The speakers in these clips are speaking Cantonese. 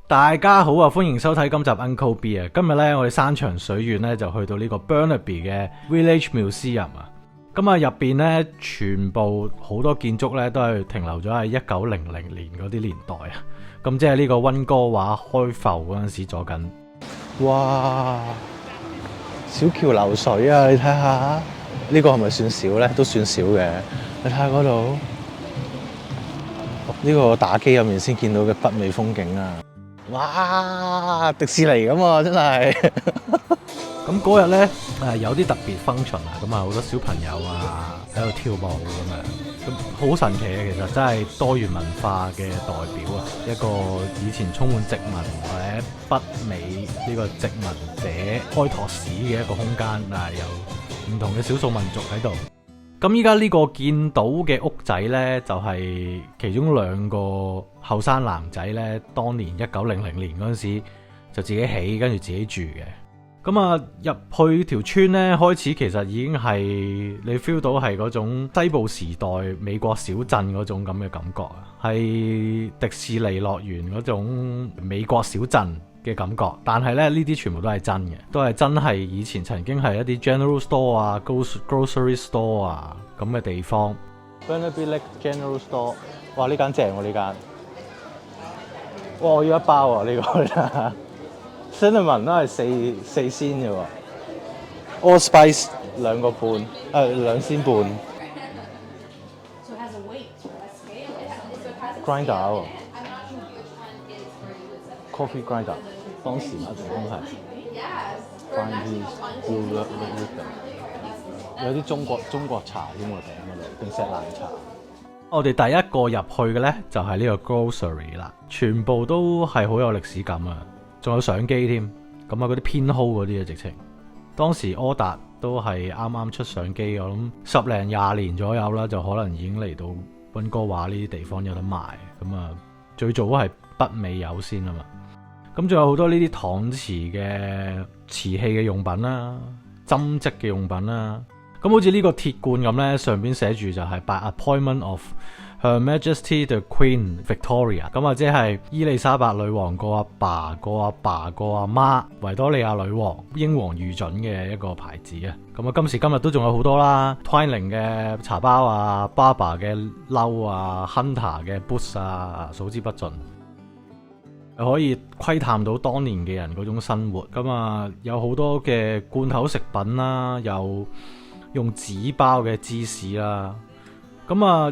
大家好啊，歡迎收睇今集 Uncle B 啊！今日咧，我哋山長水遠咧就去到呢個 Burnaby 嘅 Village Museum 啊！咁啊入邊咧，全部好多建築咧都係停留咗喺1900年嗰啲年代啊！咁即係呢個溫哥華開埠嗰陣時做緊。哇！小橋流水啊！你睇下，呢個係咪算少咧？都算少嘅。你睇下嗰度，呢個打機入面先見到嘅北美風景啊！哇！迪士尼咁啊，真係。咁嗰日咧有啲特別 function 啊，咁啊好多小朋友啊喺度跳舞咁樣，咁好神奇嘅，其實真係多元文化嘅代表啊！一個以前充滿殖民或者北美呢個殖民者開拓史嘅一個空間，但係有唔同嘅少數民族喺度。咁依家呢個見到嘅屋仔呢，就係其中兩個後生男仔呢，當年1900年嗰陣時就自己起，跟住自己住嘅。咁啊入去條村呢，開始其實已經係你 feel 到係嗰種西部時代美國小鎮嗰種咁嘅感覺啊，係迪士尼樂園嗰種美國小鎮嘅感覺。但係咧呢啲全部都係真嘅，都係真係以前曾經係一啲 general store 啊、grocery store 啊咁嘅地方。Burnaby Lake General Store， 哇！呢間正喎，呢間。哇！我要一包啊！呢個 cinnamon 都係四仙嘅喎。Allspice 2個半，2仙半。grinder 喎，coffee grinder， 當時啊，地方係 grind 有啲中國茶添喎，頂嗰度定錫蘭茶。我哋第一個入去嘅呢，就係呢個 grocery 啦，全部都係好有歷史感啊，仲有相機添，咁啊嗰啲編號嗰啲啊直情，當時柯達都係啱啱出相機，我諗10零20年左右啦，就可能已經嚟到溫哥華呢啲地方有得賣，咁啊最早係北美有先啊嘛，咁仲有好多呢啲搪瓷嘅瓷器嘅用品啦，針織嘅用品啦。咁好似呢個鐵罐咁呢，上邊寫住就係 By appointment of Her Majesty the Queen Victoria， 咁啊即係伊麗莎白女王個阿爸個阿爸個阿媽維多利亞女王英皇御准嘅一個牌子啊。咁啊今時今日都仲有好多啦 ，Twining 嘅茶包啊 ，Barber 嘅褸啊 ，Hunter 嘅 boots 啊，數之不盡。可以窺探到當年嘅人嗰種生活。咁啊有好多嘅罐頭食品啦，有用紙包嘅芝士啦，咁啊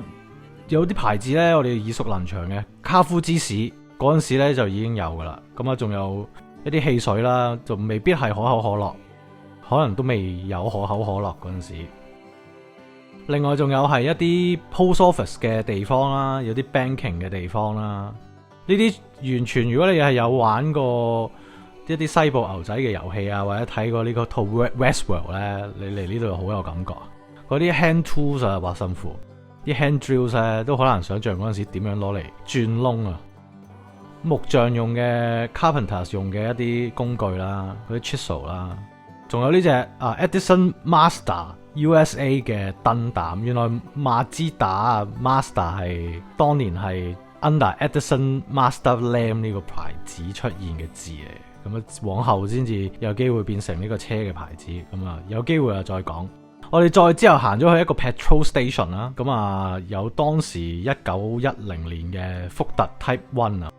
有啲牌子呢，我哋耳熟能詳嘅卡夫芝士嗰陣時呢就已經有噶啦，咁啊仲有一啲汽水啦，就未必係可口可樂，可能都未有可口可樂嗰陣時。另外仲有係一啲 post office 嘅地方啦，有啲 banking 嘅地方啦，呢啲完全如果你係有玩過一啲西部牛仔嘅遊戲啊，或者睇過呢個套 Westworld 咧，你嚟呢度就好有感覺。嗰啲 hand tools 啊，話辛苦，啲 hand drills 咧都好難想像嗰陣時點樣攞嚟鑽窿啊。木匠用嘅 carpenters 用嘅一啲工具啦，嗰啲 chisel 啦，仲有呢隻Edison Master USA 嘅燈膽。原來馬自達 Master 係當年係 under Edison Master Lamp 呢個牌子出現嘅字嚟。咁啊，往後先至有機會變成呢個車嘅牌子。咁啊，有機會啊再講。我哋再之後行咗去一個 petrol station 啦。咁啊，有當時1910年嘅福特 Type 1啊。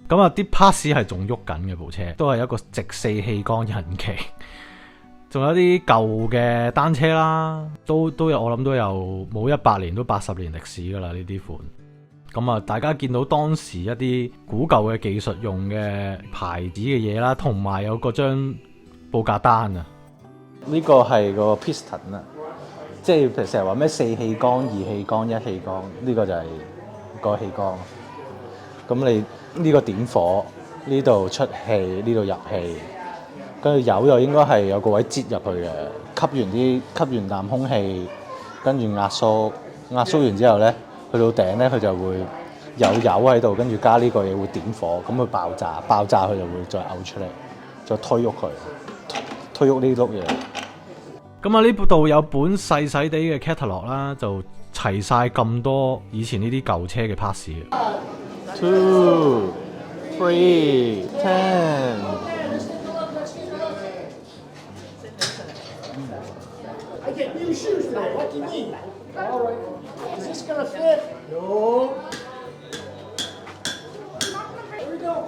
咁啊，啲 parts 係仲喐緊嘅部車，都係一個直4氣缸引擎。仲有啲舊嘅單車啦，都有，我諗都有冇100年都80年歷史噶啦呢啲款。咁啊，大家見到當時一啲古舊嘅技術用嘅牌子嘅嘢啦，同埋有嗰張報價單啊。呢個係個 piston 啊，即係譬如成日話咩4氣缸、2氣缸、1氣缸，呢個就係個氣缸。咁你呢個點火，呢度出氣，呢度入氣，跟住油又應該係有個位擠入去嘅，吸完啖空氣，跟住壓縮完之後咧。去到頂咧，佢就會有油喺度，跟住加呢個嘢會點火，咁佢爆炸佢就會再嘔出嚟，再推喐佢，推喐呢碌嘢。咁啊，呢度有本細細地嘅 catalog 啦，就齊晒咁多以前呢啲舊車嘅 parts 嘅。 2 3 10 I get new shoes today. What do you need? All right. Is this gonna fit? No. Here we go.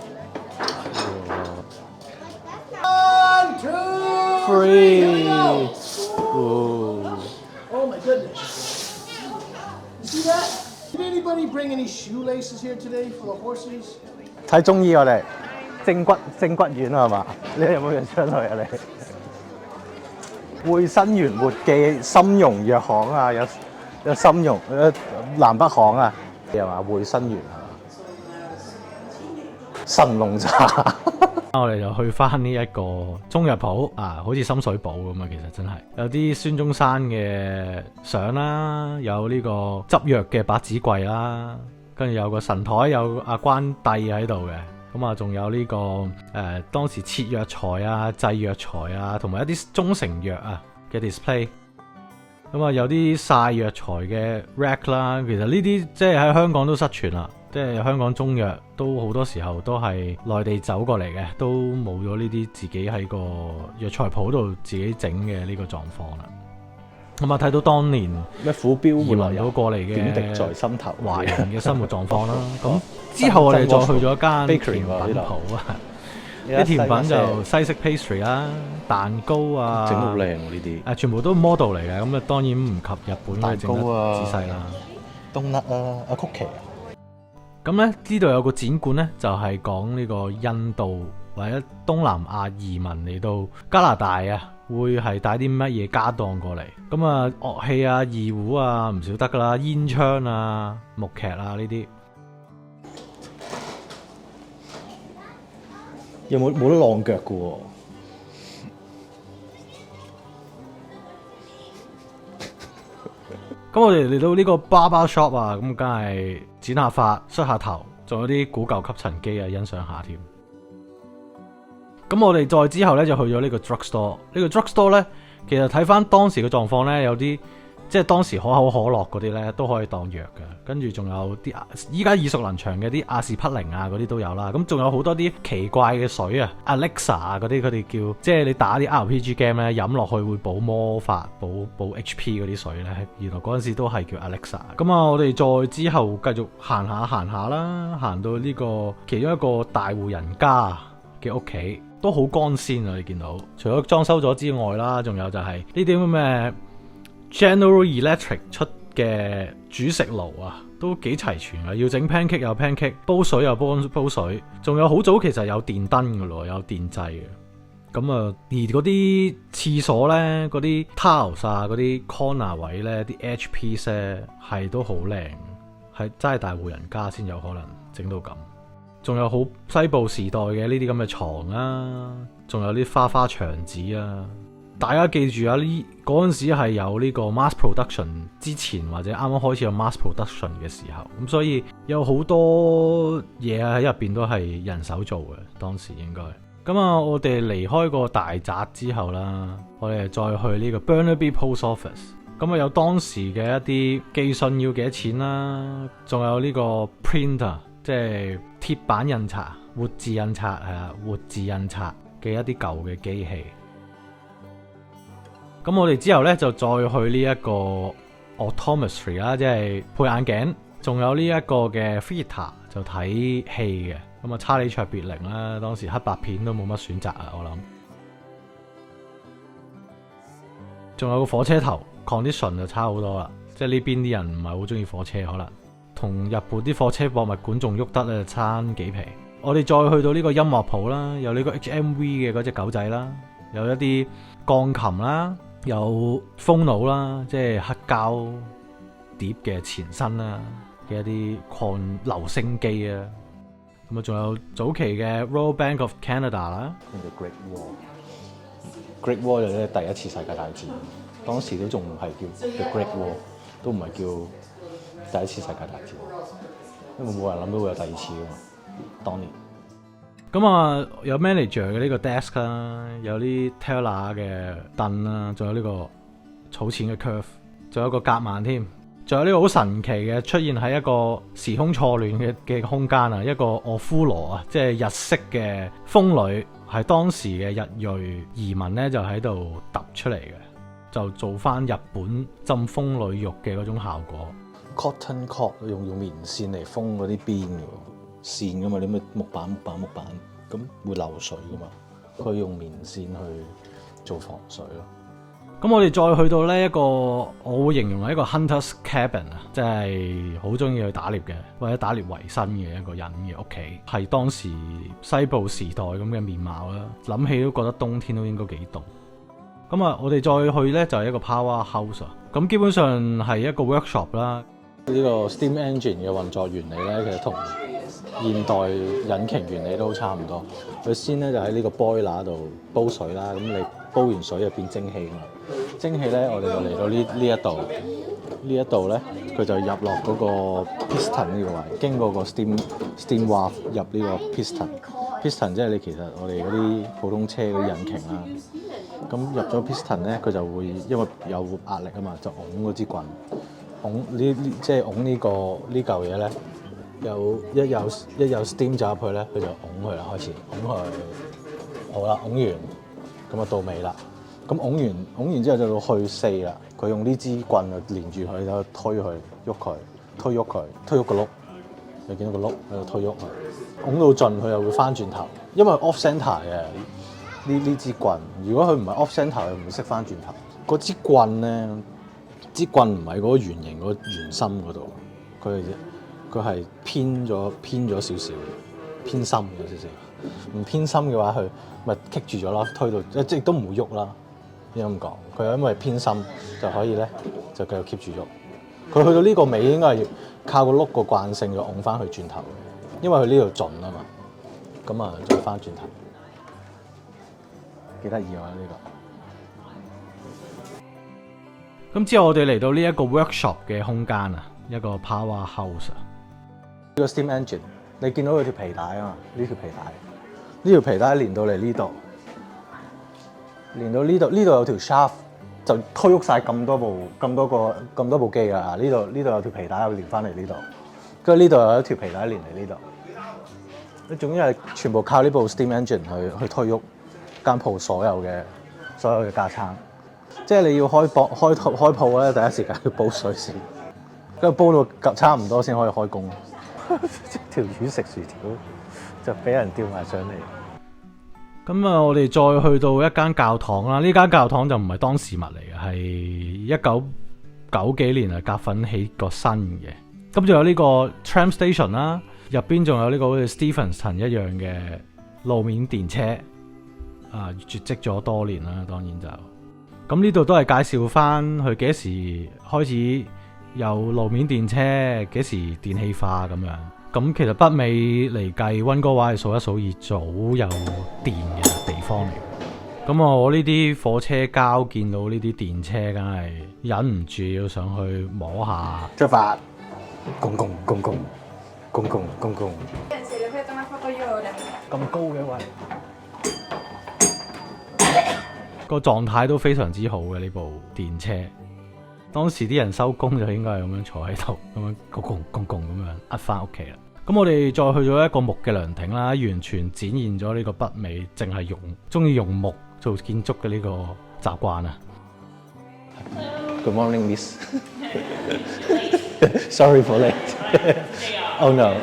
1, 2, 3. Here we go. Oh my goodness. You see that? Did anybody bring any shoelaces here today for the horses? 睇中醫我哋正骨丸啊係嘛？你有冇人出去啊你？匯新園活記參茸藥行啊，有參茸南北行啊，係嘛？匯新園係嘛？神龍茶。我哋就去翻呢一個中藥鋪啊，好似深水埗咁啊！其實真係有啲孫中山嘅相啦，有呢個執藥嘅百子櫃啦，跟住有個神台，有阿關帝喺度嘅，咁啊仲有呢個當時切藥材啊、製藥材啊，同埋一啲中成藥啊嘅 display。咁啊有啲曬藥材嘅 rack 啦，其實呢啲即係喺香港都失傳啦。即係香港中藥都好多時候都係內地走過嚟嘅，都冇咗呢啲自己喺個藥材鋪度自己整嘅呢個狀況啦。咁啊睇到當年咩虎標移民到過嚟嘅點滴在心頭華人嘅生活狀況啦。咁之後我哋再去咗間甜品鋪啊，啲甜品就西式 pastry 啦、蛋糕啊，整得好靚喎呢啲。全部都 model 嚟嘅，咁啊當然唔及日本嘅整得仔細啦。冬甩啊，曲奇啊。咁咧呢度有個展館咧，就係講呢個印度或者東南亞移民嚟到加拿大啊，會係帶啲乜嘢家當過嚟。咁啊樂器啊、二胡啊唔少得噶啦，煙槍啊、木屐啊呢啲。有冇得晾腳嘅喎？咁我哋嚟到呢個 barber shop 啊，咁梗係剪下髮、梳下頭，仲有啲古舊吸塵機啊，欣賞下添。咁我哋再之後咧就去咗呢個 drugstore。呢個 drugstore 咧，其實睇翻當時嘅狀況咧，有啲即係當時可口可樂嗰啲咧都可以當藥嘅。跟住仲有啲依家耳熟能詳嘅啲阿士匹靈啊嗰啲都有啦。咁仲有好多啲奇怪嘅水啊 ，Alexa 啊嗰啲，佢哋叫即係你打啲 RPG game 咧飲落去會補魔法、補 HP 嗰啲水咧。原來嗰陣時都係叫 Alexa。咁啊，我哋再之後繼續行下啦，行到呢個其中一個大戶人家嘅屋企，都好光鮮啊！你見到除咗裝修咗之外啦，仲有就係呢啲咁嘅 General Electric 出嘅煮食爐啊，都幾齊全啊！要整 pancake 有 pancake， 煲水有煲水，仲有好早其實有電燈㗎咯，有電掣嘅。咁啊，而嗰啲廁所咧，嗰啲 tiles 啊，嗰啲 corner 位咧，啲 HP 咧係都好靚，係真係大戶人家先有可能整到咁。仲有好西部時代嘅呢啲咁嘅床啊，仲有啲花牆紙啊。大家記住啊，呢嗰陣時係有呢個 mass production 之前或者啱啱開始有 mass production 嘅時候，咁所以有好多嘢喺入邊都係人手做嘅，當時應該。咁啊，我哋離開個大宅之後啦，我哋再去呢個 Burnaby Post Office。咁啊，有當時嘅一啲寄信要幾多錢啦，仲有呢個 printer， 即係鐵板印刷、活字印刷係啊，活字印刷嘅一啲舊嘅機器。咁我哋之後咧就再去呢一個 optometry 啦，即係配眼鏡，仲有呢一個嘅 theatre 就睇戲嘅。咁啊，查理卓別靈啦，當時黑白片都冇乜選擇啊，我諗。仲有個火車頭 condition 就差好多啦，即係呢邊啲人唔係好中意火車，可能同日本啲火車博物館仲喐得咧差幾皮。我哋再去到呢個音樂鋪啦，有呢個 HMV 嘅嗰隻狗仔啦，有一啲鋼琴啦。有風腦啦，即係黑膠碟嘅前身啦嘅一啲礦留聲機啊，咁啊仲有早期嘅 Royal Bank of Canada 啦。Great War，Great War 就係第一次世界大戰，當時都仲唔係叫 The Great War， 都唔係叫第一次世界大戰，因為冇人諗到會有第二次噶嘛，當年。咁啊，有 manager 嘅呢個 desk 啦，有啲 teller 嘅凳啦，仲有呢個儲錢嘅 curve，仲有個夾萬添。仲有呢個好神奇嘅出現喺一個時空錯亂嘅空間啊，一個奧夫羅啊，即係日式嘅風呂，係當時嘅日裔移民咧就喺度揼出嚟嘅，就做翻日本浸風呂浴嘅嗰種效果。Cotton cord 用棉線嚟封嗰啲邊嘅線噶嘛，你咪木板咁會漏水噶嘛，佢用棉線去做防水咯。咁我哋再去到呢一個，我會形容係一個 hunter's cabin 啊，即係好中意去打獵嘅，或者打獵為生嘅一個人嘅屋企，係當時西部時代咁嘅面貌啦。諗起都覺得冬天都應該幾凍。咁啊，我哋再去呢，就係一個 power house 啊，咁基本上係一個 workshop 啦。呢個 steam engine 嘅運作原理咧，其實同現代引擎原理都差唔多。佢先咧就喺呢個 boiler 度煲水啦，咁你煲完水就變蒸汽嘛。蒸氣咧，我哋就嚟到呢一度咧，佢就入落嗰個 piston 呢個位，經過個 steam valve 入呢個 piston。piston 即係你其實我哋嗰啲普通車嗰啲引擎啦。咁入咗 piston 咧，佢就會因為有壓力啊嘛，就拱嗰支棍。即係拱呢嚿嘢咧，一有 steam 走入去咧，佢就拱佢啦，開始拱佢。好啦，拱完咁啊到尾啦。咁拱完之後就到去4啦。佢用呢支棍就連住佢，就推佢喐佢，推喐個轆。你見到個轆喺度推喐佢，拱到盡佢又會翻轉頭，因為 off centre 嘅呢支棍。如果佢唔係 off centre，佢唔會識翻轉頭。嗰支棍咧。支棍唔係嗰個圓形嗰個圓心嗰度，佢係偏咗少少，偏深咗少少。唔偏深嘅話，佢咪棘住咗啦，推到即係都唔會喐啦。應該咁講，佢因為偏深就可以咧，就繼續 keep 住喐。佢去到呢個尾應該係要靠個轆個慣性就拱翻去轉頭嘅，因為佢呢度盡啊嘛。咁啊，再翻轉頭，幾得意啊呢個！咁之後我哋嚟到呢一個 workshop 嘅空間啊，一個 power house 啊。呢個 steam engine， 你見到佢條皮帶啊嘛？呢條皮帶連到嚟呢度，連到呢度有條 shaft 就推喐晒咁多部機㗎。呢度有條皮帶連翻嚟呢度，跟住呢度有一條皮帶連嚟呢度。你總之係全部靠呢部 steam engine 去推喐間鋪所有嘅架撐。即係你要開鋪咧，第一時間要煲水先，跟住煲到差唔多先可以開工。條魚食薯條就俾人釣埋上嚟。咁啊，我哋再去到一間教堂啦。呢間教堂就唔係當時物嚟嘅，係1990幾年啊，夾粉起個新嘅。咁仲有呢個 tram station 啦，入邊仲有呢個好似 Stephenson 一樣嘅路面電車啊，絕跡咗多年啦，當然就。咁呢度都係介紹翻佢幾時開始有路面電車，幾時電氣化咁樣。咁其實北美嚟計，溫哥華係數一數二早有電嘅地方嚟。咁我呢啲火車膠見到呢啲電車，梗係忍唔住要上去摸下。出發，公公。咁高嘅位。個狀態都非常之好嘅呢部電車，當時啲人收工就應該係咁樣坐喺度，咁樣公咁樣呃翻屋企啦。咁我哋再去咗一個木嘅涼亭啦，完全展現咗呢個北美淨係中意用木做建築嘅呢個習慣啊。Good morning, Miss. Sorry for late. Oh no.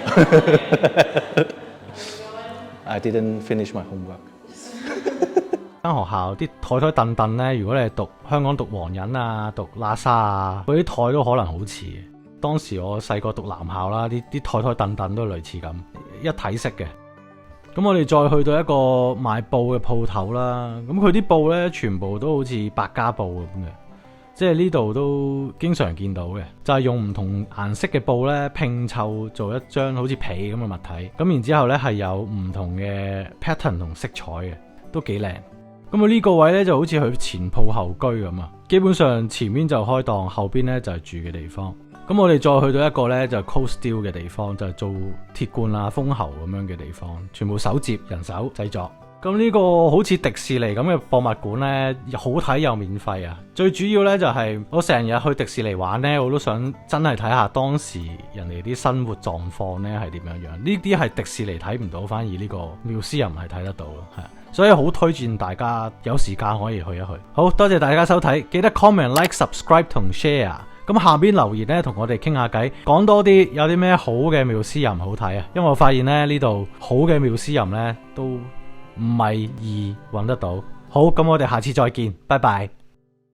I didn't finish my homework. 間學校啲台凳凳咧，如果你係香港讀黃仁啊、讀喇沙啊，嗰啲台都可能好似嘅。當時我細個讀男校啦，啲台凳凳都類似咁，一體式嘅。咁我哋再去到一個賣布嘅鋪頭啦，咁佢啲布咧全部都好似百家布咁嘅，即係呢度都經常見到嘅，就係用唔同顏色嘅布咧拼湊做一張好似被咁嘅物體，咁然之後咧係有唔同嘅 pattern 同色彩嘅，都幾靚。咁啊呢個位咧就好似佢前鋪後居咁啊，基本上前面就開檔，後邊咧就係住嘅地方。咁我哋再去到一個咧就係 cold steel 嘅地方，就係做鐵罐啊、封喉咁樣嘅地方，全部手接人手製作。咁呢個好似迪士尼咁嘅博物館呢，好睇又免費啊！最主要呢，就係我成日去迪士尼玩呢，我都想真係睇下當時人哋啲生活狀況呢係點樣樣。呢啲係迪士尼睇唔到，反而呢個Museum係睇得到咯，係。所以好推薦大家有時間可以去一去。好多謝大家收睇，記得 comment、like、subscribe 同 share。咁下邊留言呢，同我哋傾下偈，講多啲有啲咩好嘅Museum好睇啊！因為我發現呢度好嘅Museum呢都唔係易揾得到。好，咁我哋下次再見，拜拜。